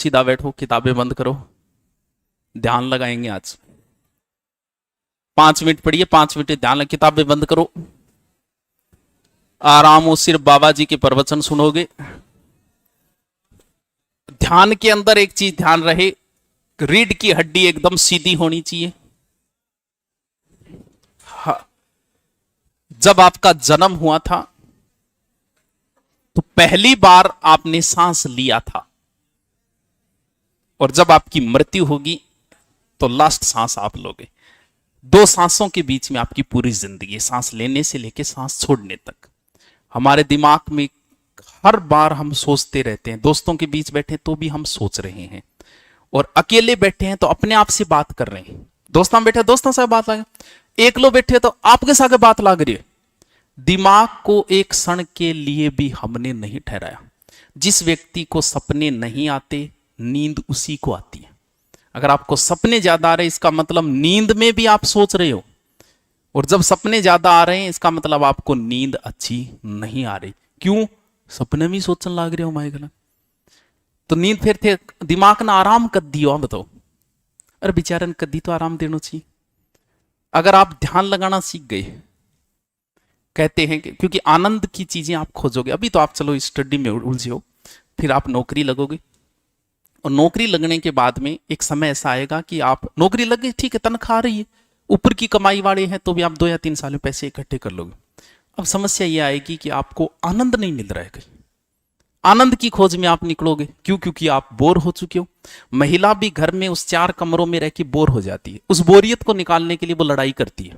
सीधा बैठो, किताबें बंद करो, ध्यान लगाएंगे आज। 5 मिनट पढ़िए, 5 मिनट ध्यान लग, किताबें बंद करो, आराम हो, सिर्फ बाबा जी के प्रवचन सुनोगे। ध्यान के अंदर एक चीज ध्यान रहे, रीढ़ की हड्डी एकदम सीधी होनी चाहिए। हाँ, जब आपका जन्म हुआ था तो पहली बार आपने सांस लिया था, और जब आपकी मृत्यु होगी तो लास्ट सांस आप लोगे। 2 सांसों के बीच में आपकी पूरी जिंदगी, सांस लेने से लेकर सांस छोड़ने तक। हमारे दिमाग में हर बार हम सोचते रहते हैं, दोस्तों के बीच बैठे तो भी हम सोच रहे हैं, और अकेले बैठे हैं तो अपने आप से बात कर रहे हैं। दोस्तों बैठे दोस्तों से बात लगे, एक लोग बैठे तो आपके साथ बात लग रही है। दिमाग को एक क्षण के लिए भी हमने नहीं ठहराया। जिस व्यक्ति को सपने नहीं आते, नींद उसी को आती है। अगर आपको सपने ज्यादा आ रहे, इसका मतलब नींद में भी आप सोच रहे हो, और जब सपने ज्यादा आ रहे हैं इसका मतलब आपको नींद अच्छी नहीं आ रही। क्यों? सपने में सोचने लग रहे हो माय गला। तो नींद फिर थे, दिमाग ना आराम कर दियो। बताओ, अरे बेचारन कदी तो आराम देना चाहिए। अगर आप ध्यान लगाना सीख गए, कहते हैं कि क्योंकि आनंद की चीजें आप खोजोगे। अभी तो आप चलो स्टडी में उलझे हो, फिर आप नौकरी लगोगे, और नौकरी लगने के बाद में एक समय ऐसा आएगा कि आप नौकरी लग गई, ठीक है, तनख्वाह आ रही है, ऊपर की कमाई वाले हैं, तो भी आप 2 या 3 साल में पैसे इकट्ठे कर लोगे। अब समस्या यह आएगी कि आपको आनंद नहीं मिल रहा है कहीं। आनंद की खोज में आप निकलोगे, क्यों? क्योंकि आप बोर हो चुके हो। महिला भी घर में उस 4 कमरों में रह के बोर हो जाती है। उस बोरियत को निकालने के लिए वो लड़ाई करती है,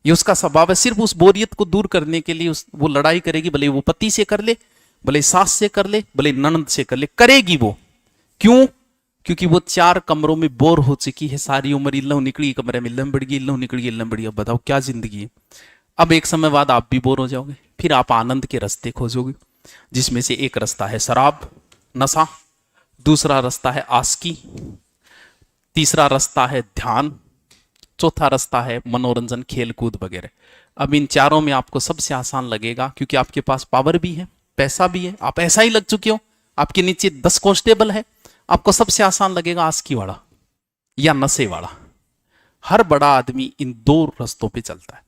ये उसका स्वभाव है। सिर्फ उस बोरियत को दूर करने के लिए वो लड़ाई करेगी, भले वो पति से कर ले, भले सास से कर ले, भले ननद से कर ले, करेगी वो। क्यों? क्योंकि वो 4 कमरों में बोर हो चुकी है। सारी उम्र इल्लो निकली कमरे में, इल्लम बढ़ गई, इल्लो निकल गई, इल्लम बढ़ गई। अब बताओ क्या जिंदगी है। अब एक समय बाद आप भी बोर हो जाओगे, फिर आप आनंद के रास्ते खोजोगे, जिसमें से एक रास्ता है शराब, नशा, दूसरा रास्ता है आस्की, तीसरा रास्ता है ध्यान, चौथा रास्ता है मनोरंजन, खेल कूद वगैरह। अब इन चारों में आपको सबसे आसान लगेगा, क्योंकि आपके पास पावर भी है, पैसा भी है, आप ऐसा ही लग चुके हो, आपके नीचे 10 कांस्टेबल है, आपको सबसे आसान लगेगा आस्की वाला या नशे वाला। हर बड़ा आदमी इन 2 रास्तों पे चलता है।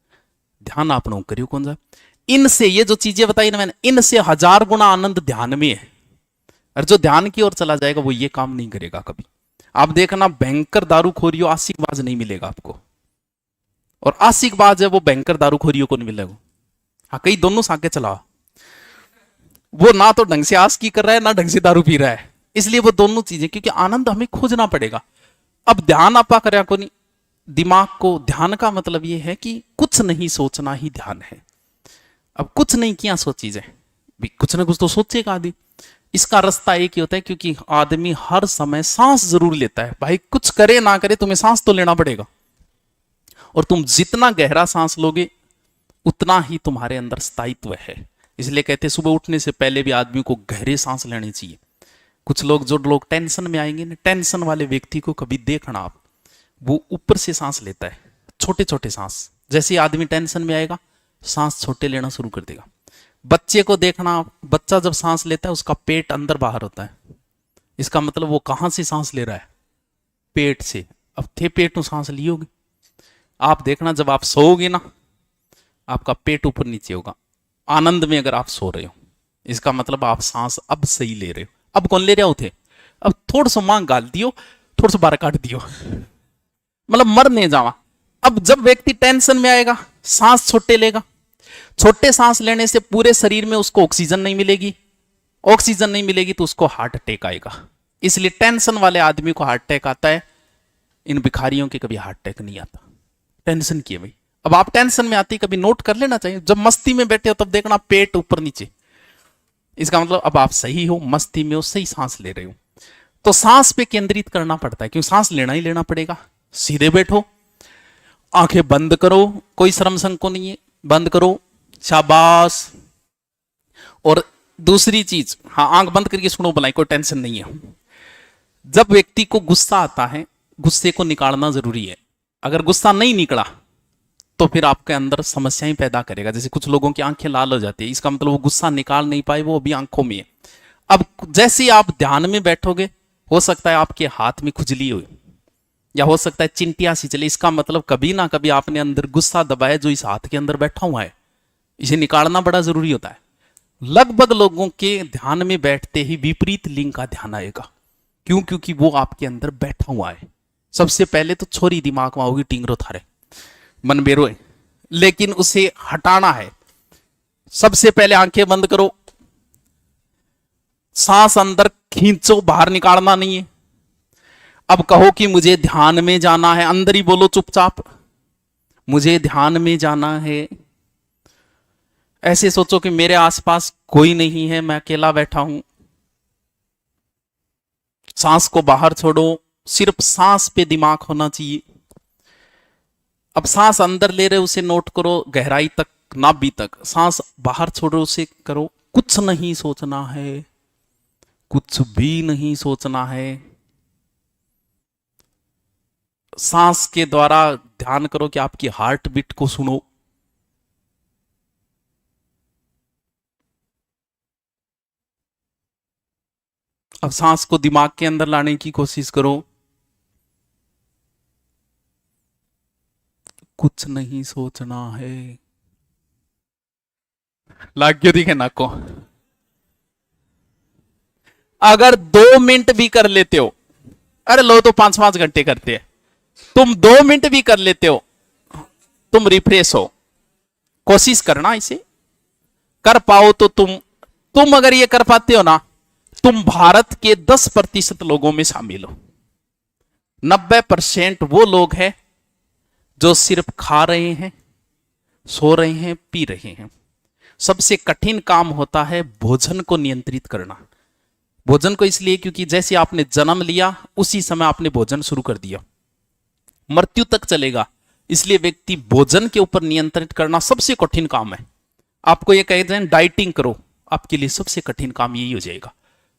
ध्यान आप लोग करियो कौन सा। इनसे, ये जो चीजें बताई ना मैंने, इनसे 1000 गुना आनंद ध्यान में है। और जो ध्यान की ओर चला जाएगा वो ये काम नहीं करेगा कभी। आप देखना, भयंकर दारूखोरियों आशिकबाज नहीं मिलेगा आपको, और आशिकबाज है वो भयंकर दारूखोरियों को नहीं मिलेगा। हाँ, कई दोनों साके चला, वो ना तो ढंग से आस्की कर रहा है, ना ढंग से दारू पी रहा है। इसलिए वो दोनों चीजें, क्योंकि आनंद हमें खोजना पड़ेगा। अब ध्यान आपा करया को नहीं, दिमाग को, ध्यान का मतलब ये है कि कुछ नहीं सोचना ही ध्यान है। अब कुछ नहीं किया सोची जाए, कुछ ना कुछ तो सोचेगा आदमी। इसका रास्ता एक ही होता है, क्योंकि आदमी हर समय सांस जरूर लेता है। भाई कुछ करे ना करे, तुम्हें सांस तो लेना पड़ेगा, और तुम जितना गहरा सांस लोगे उतना ही तुम्हारे अंदर स्थायित्व है। इसलिए कहते हैं सुबह उठने से पहले भी आदमी को गहरे सांस लेनी चाहिए। कुछ लोग, जो लोग टेंशन में आएंगे ना, टेंशन वाले व्यक्ति को कभी देखना आप, वो ऊपर से सांस लेता है, छोटे छोटे सांस। जैसे आदमी टेंशन में आएगा, सांस छोटे लेना शुरू कर देगा। बच्चे को देखना, बच्चा जब सांस लेता है उसका पेट अंदर बाहर होता है। इसका मतलब वो कहां से सांस ले रहा है? पेट से। अब थे पेट में सांस लियोगे, आप देखना जब आप सोओगे ना, आपका पेट ऊपर नीचे होगा। आनंद में अगर आप सो रहे हो, इसका मतलब आप सांस अब सही ले रहे हो। अब कौन ले रहे हो थे? अब थोड़ा सा मांग गाल दियो, थोड़ा सा बार काट दियो, मतलब मर नहीं जावा। अब जब व्यक्ति टेंशन में आएगा, सांस छोटे लेगा। छोटे सांस लेने से पूरे शरीर में उसको ऑक्सीजन नहीं मिलेगी, ऑक्सीजन नहीं मिलेगी तो उसको हार्ट अटैक आएगा। इसलिए टेंशन वाले आदमी को हार्ट अटैक आता है, इन भिखारियों के कभी हार्ट अटैक नहीं आता। टेंशन की है भाई। अब आप टेंशन में आती, कभी नोट कर लेना चाहिए। जब मस्ती में बैठे हो तब देखना पेट ऊपर नीचे, इसका मतलब अब आप सही हो, मस्ती में हो, सही सांस ले रहे हो। तो सांस पे केंद्रित करना पड़ता है, क्योंकि सांस लेना ही लेना पड़ेगा। सीधे बैठो, आंखें बंद करो, कोई शर्म संकोच नहीं है, बंद करो, शाबाश। और दूसरी चीज, हाँ, आंख बंद करके सुनो, बनाई, कोई टेंशन नहीं है। जब व्यक्ति को गुस्सा आता है, गुस्से को निकालना जरूरी है। अगर गुस्सा नहीं निकला तो फिर आपके अंदर समस्याएं पैदा करेगा। जैसे कुछ लोगों की आंखें लाल हो जाती है, इसका मतलब वो गुस्सा निकाल नहीं पाए, वो अभी आंखों में है। अब जैसे ही आप ध्यान में बैठोगे, हो सकता है आपके हाथ में खुजली हो, या हो सकता है चिंटिया सी चले। इसका मतलब कभी ना कभी आपने अंदर गुस्सा दबाया जो इस हाथ के अंदर बैठा हुआ है, इसे निकालना बड़ा जरूरी होता है। लगभग लोगों के ध्यान में बैठते ही विपरीत लिंग का ध्यान आएगा। क्यों? क्योंकि वो आपके अंदर बैठा हुआ है। सबसे पहले तो छोरी दिमाग में होगी टिंगरो थारे मन बेरो है, लेकिन उसे हटाना है। सबसे पहले आंखें बंद करो, सांस अंदर खींचो, बाहर निकालना नहीं है। अब कहो कि मुझे ध्यान में जाना है, अंदर ही बोलो चुपचाप, मुझे ध्यान में जाना है। ऐसे सोचो कि मेरे आसपास कोई नहीं है, मैं अकेला बैठा हूं। सांस को बाहर छोड़ो, सिर्फ सांस पे दिमाग होना चाहिए। अब सांस अंदर ले रहे उसे नोट करो, गहराई तक, नाभि तक। सांस बाहर छोड़ो, उसे करो। कुछ नहीं सोचना है, कुछ भी नहीं सोचना है। सांस के द्वारा ध्यान करो कि आपकी हार्ट बीट को सुनो। अब सांस को दिमाग के अंदर लाने की कोशिश करो। कुछ नहीं सोचना है। लाग्यो दिखे ना को। अगर 2 मिनट भी कर लेते हो, अरे लो तो 5-5 घंटे करते हैं, तुम 2 मिनट भी कर लेते हो, तुम रिफ्रेश हो। कोशिश करना, इसे कर पाओ तो तुम अगर ये कर पाते हो ना, तुम भारत के 10% लोगों में शामिल हो। 90% वो लोग हैं जो सिर्फ खा रहे हैं, सो रहे हैं, पी रहे हैं। सबसे कठिन काम होता है भोजन को नियंत्रित करना। भोजन को इसलिए क्योंकि जैसे आपने जन्म लिया उसी समय आपने भोजन शुरू कर दिया, मृत्यु तक चलेगा। इसलिए व्यक्ति भोजन के ऊपर नियंत्रित करना सबसे कठिन काम है। आपको ये कहे जाए डाइटिंग करो, आपके लिए सबसे कठिन काम यही हो जाएगा।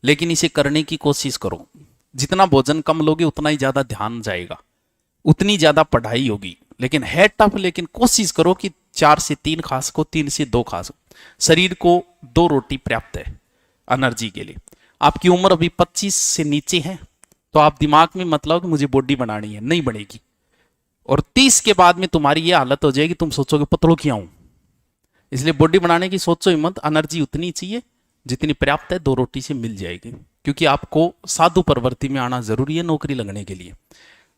लेकिन इसे करने की कोशिश करो। जितना भोजन कम लोगे उतना ही ज्यादा ध्यान जाएगा, उतनी ज्यादा पढ़ाई होगी। लेकिन है टफ, लेकिन कोशिश करो कि 4 से 3 खा सको, 3 से 2 खा सको। शरीर को 2 रोटी पर्याप्त है एनर्जी के लिए। आपकी उम्र अभी 25 से नीचे है तो आप दिमाग में मतलब कि मुझे बॉडी बनानी है, नहीं बनेगी। और 30 के बाद में तुम्हारी ये हालत हो जाएगी, तुम सोचोगे पतलो क्यों हूं। इसलिए बॉडी बनाने की सोचो ही मत। एनर्जी उतनी चाहिए जितनी पर्याप्त है, 2 रोटी से मिल जाएगी। क्योंकि आपको साधु प्रवृत्ति में आना जरूरी है नौकरी लगने के लिए।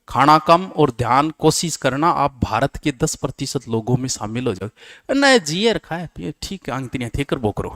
खाना कम और ध्यान कोशिश करना, आप भारत के 10% लोगों में शामिल हो जाओगे। नए जिए रखा है ठीक है, अंतिया थे कर वो करो।